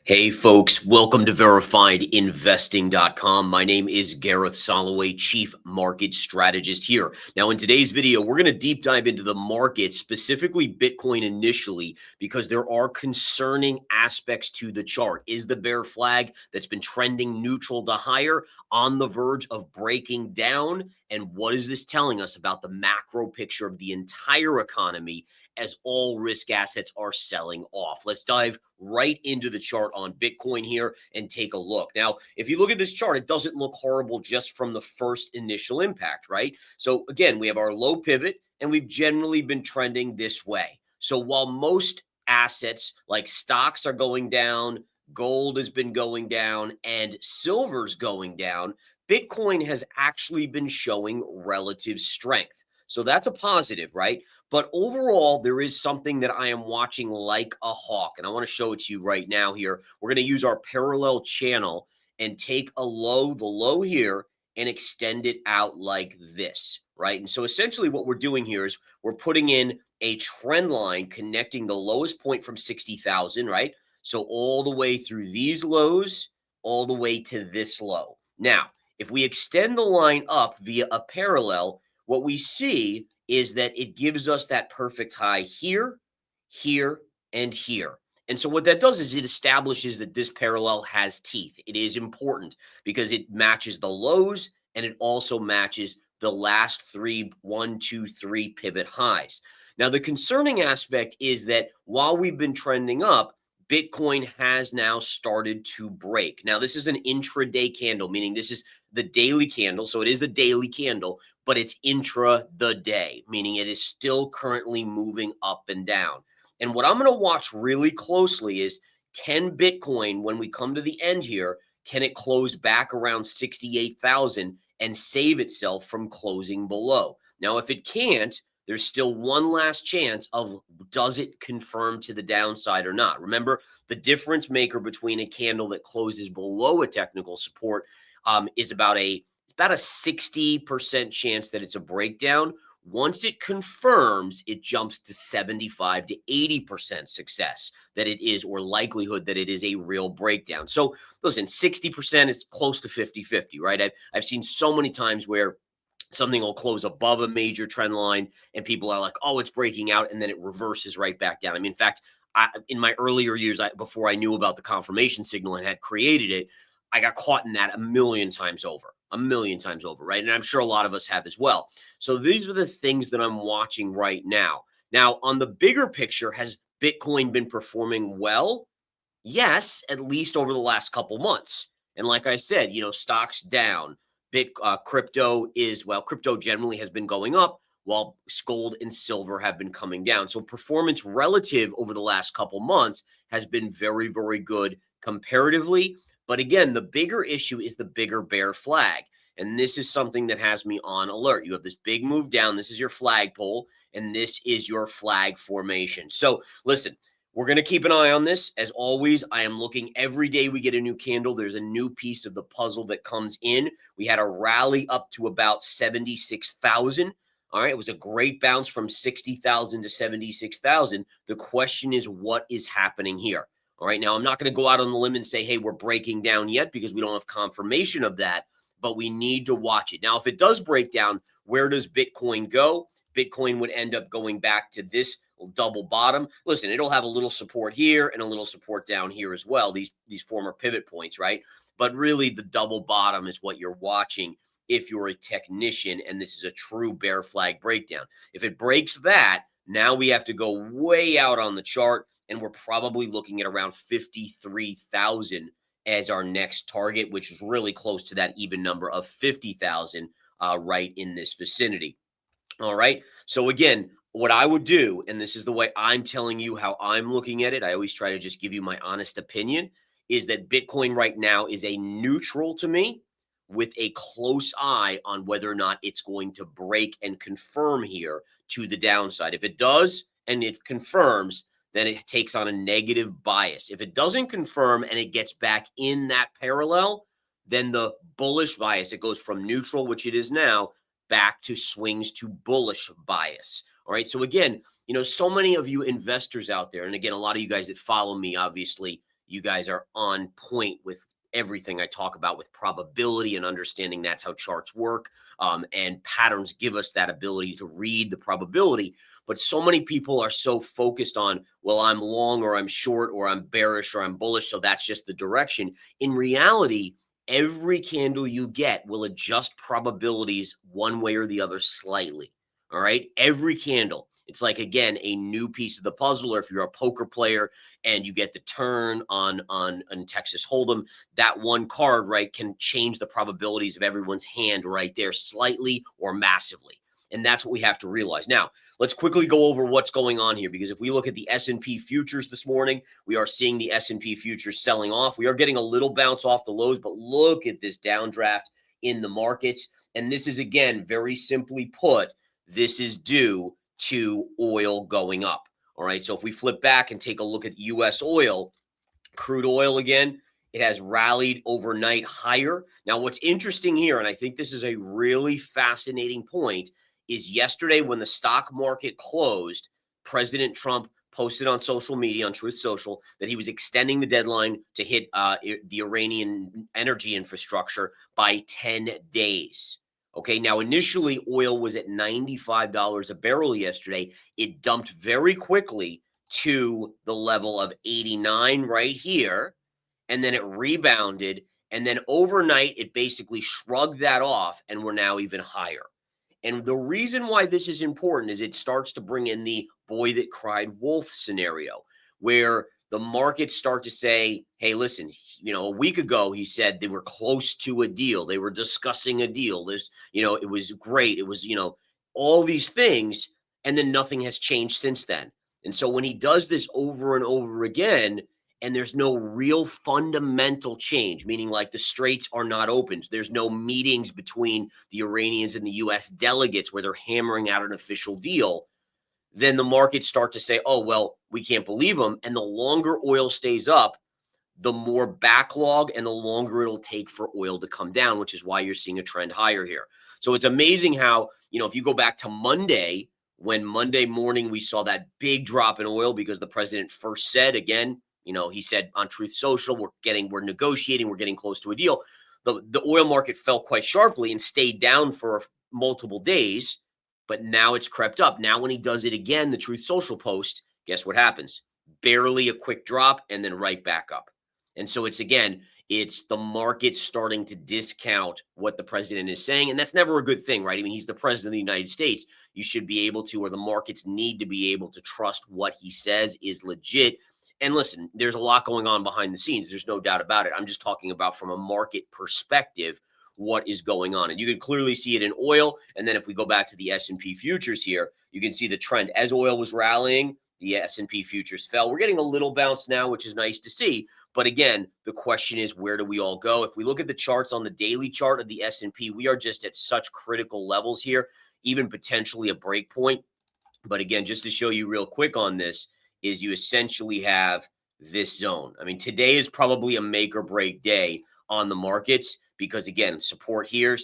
Hey folks, welcome to verifiedinvesting.com. My name is Gareth Soloway, Chief Market Strategist here. Now, in today's video, we're going to deep dive into the market, specifically Bitcoin initially, because there are concerning aspects to the chart. Is the bear flag that's been trending neutral to higher on the verge of breaking down? And what is this telling us about the macro picture of the entire economy as all risk assets are selling off? Let's dive right into the chart on Bitcoin here and take a look. Now, if you look at this chart, it doesn't look horrible just from the first initial impact, right? So again, we have our low pivot and we've generally been trending this way. So while most assets like stocks are going down, gold has been going down, and silver's going down, Bitcoin has actually been showing relative strength. So that's a positive, right? But overall, there is something that I am watching like a hawk, and I want to show it to you right now here. We're going to use our parallel channel and take the low here, and extend it out like this, right? And so essentially what we're doing here is we're putting in a trend line connecting the lowest point from 60,000, right? So all the way through these lows, all the way to this low. Now, if we extend the line up via a parallel, what we see is that it gives us that perfect high here, here, and here. And so what that does is it establishes that this parallel has teeth. It is important because it matches the lows and it also matches the last three, 1, 2, 3 pivot highs. Now, the concerning aspect is that while we've been trending up, Bitcoin has now started to break. Now, this is an intraday candle, meaning this is the daily candle. So it is a daily candle, but it's intra the day, meaning it is still currently moving up and down. And what I'm going to watch really closely is, can Bitcoin, when we come to the end here, can it close back around 68,000 and save itself from closing below? Now, if it can't, there's still one last chance of, does it confirm to the downside or not? Remember, the difference maker between a candle that closes below a technical support is about a 60% chance that it's a breakdown. Once it confirms, it jumps to 75 to 80% success that it is, or likelihood that it is a real breakdown. So listen, 60% is close to 50-50, right? I've seen so many times where something will close above a major trend line and people are like, oh, it's breaking out, and then it reverses right back down. I mean, in fact, in my earlier years, before I knew about the confirmation signal and had created it, I got caught in that a million times over, right? And I'm sure a lot of us have as well. So these are the things that I'm watching right now. Now, on the bigger picture, has Bitcoin been performing well? Yes, at least over the last couple months. And like I said, stocks down. Crypto generally has been going up while gold and silver have been coming down. So performance relative over the last couple months has been very, very good comparatively. But again, the bigger issue is the bigger bear flag. And this is something that has me on alert. You have this big move down. This is your flagpole, and this is your flag formation. So listen, we're going to keep an eye on this. As always, I am looking every day we get a new candle. There's a new piece of the puzzle that comes in. We had a rally up to about 76,000. All right. It was a great bounce from 60,000 to 76,000. The question is, what is happening here? All right. Now, I'm not going to go out on the limb and say, hey, we're breaking down yet, because we don't have confirmation of that, but we need to watch it. Now, if it does break down, where does Bitcoin go? Bitcoin would end up going back to this double bottom. Listen, it'll have a little support here and a little support down here as well, these former pivot points, right? But really, the double bottom is what you're watching if you're a technician, and this is a true bear flag breakdown. If it breaks that, now we have to go way out on the chart, and we're probably looking at around 53,000 as our next target, which is really close to that even number of 50,000 right in this vicinity. All right. So again, what I would do, and this is the way I'm telling you how I'm looking at it, I always try to just give you my honest opinion, is that Bitcoin right now is a neutral to me, with a close eye on whether or not it's going to break and confirm here to the downside. If it does and it confirms, then it takes on a negative bias. If it doesn't confirm and it gets back in that parallel, then the bullish bias, it goes from neutral, which it is now, back to swings to bullish bias. All right. So again, so many of you investors out there, and again, a lot of you guys that follow me, obviously, You guys are on point with everything I talk about with probability and understanding that's how charts work. And patterns give us that ability to read the probability. But so many people are so focused on, well, I'm long or I'm short or I'm bearish or I'm bullish. So that's just the direction. In reality, every candle you get will adjust probabilities one way or the other slightly. All right. Every candle. It's like, again, a new piece of the puzzle. Or if you're a poker player and you get the turn on Texas Hold'em, that one card, right, can change the probabilities of everyone's hand right there slightly or massively. And that's what we have to realize. Now, let's quickly go over what's going on here, because if we look at the S&P futures this morning, we are seeing the S&P futures selling off. We are getting a little bounce off the lows, but look at this downdraft in the markets. And this is, again, very simply put, this is due to oil going up. All right. So if we flip back and take a look at US oil, crude oil again, it has rallied overnight higher. Now, what's interesting here, and I think this is a really fascinating point, is yesterday when the stock market closed, President Trump posted on social media, on Truth Social, that he was extending the deadline to hit the Iranian energy infrastructure by 10 days. Okay, now initially oil was at $95 a barrel yesterday. It dumped very quickly to the level of 89 right here, and then it rebounded, and then overnight it basically shrugged that off, and we're now even higher. And the reason why this is important is it starts to bring in the boy that cried wolf scenario, where the markets start to say, hey, listen, a week ago he said they were close to a deal. They were discussing a deal. It was great. It was, all these things. And then nothing has changed since then. And so when he does this over and over again, and there's no real fundamental change, meaning like the straits are not opened, there's no meetings between the Iranians and the US delegates where they're hammering out an official deal, then the markets start to say, oh, well, we can't believe them. And the longer oil stays up, the more backlog and the longer it'll take for oil to come down, which is why you're seeing a trend higher here. So it's amazing how, if you go back to Monday, when Monday morning we saw that big drop in oil because the president first said, again, he said on Truth Social, we're negotiating, we're getting close to a deal. The oil market fell quite sharply and stayed down for multiple days, but now it's crept up. Now when he does it again, the Truth Social post, guess what happens? Barely a quick drop and then right back up. And so it's the market starting to discount what the president is saying. And that's never a good thing, right? I mean, he's the president of the United States. You should be able to, or the markets need to be able to trust what he says is legit. And listen, there's a lot going on behind the scenes. There's no doubt about it. I'm just talking about from a market perspective, what is going on. And you can clearly see it in oil. And then if we go back to the S&P futures here, you can see the trend. As oil was rallying, the S&P futures fell. We're getting a little bounce now, which is nice to see. But again, the question is, where do we all go? If we look at the charts on the daily chart of the S&P, we are just at such critical levels here, even potentially a break point. But again, just to show you real quick on this, is you essentially have this zone. I mean, today is probably a make or break day on the markets because, again, support here,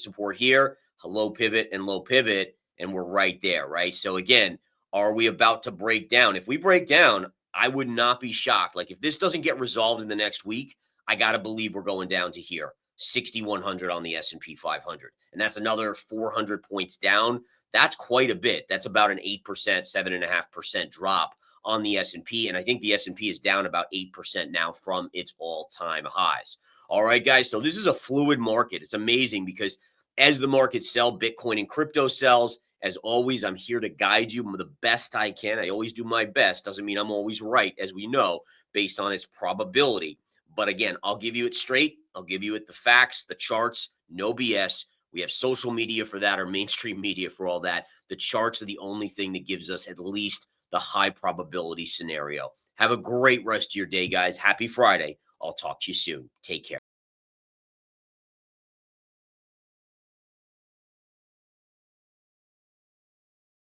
low pivot and low pivot, and we're right there, right? So again, are we about to break down? If we break down, I would not be shocked. Like if this doesn't get resolved in the next week, I got to believe we're going down to here, 6,100 on the S&P 500. And that's another 400 points down. That's quite a bit. That's about an 8%, 7.5% drop on the S&P. And I think the S&P is down about 8% now from its all-time highs. All right, guys. So this is a fluid market. It's amazing because as the markets sell, Bitcoin and crypto sells. As always, I'm here to guide you the best I can. I always do my best. Doesn't mean I'm always right, as we know, based on its probability. But again, I'll give you it straight. I'll give you it the facts, the charts, no BS. We have social media for that or mainstream media for all that. The charts are the only thing that gives us at least the high probability scenario. Have a great rest of your day, guys. Happy Friday. I'll talk to you soon. Take care.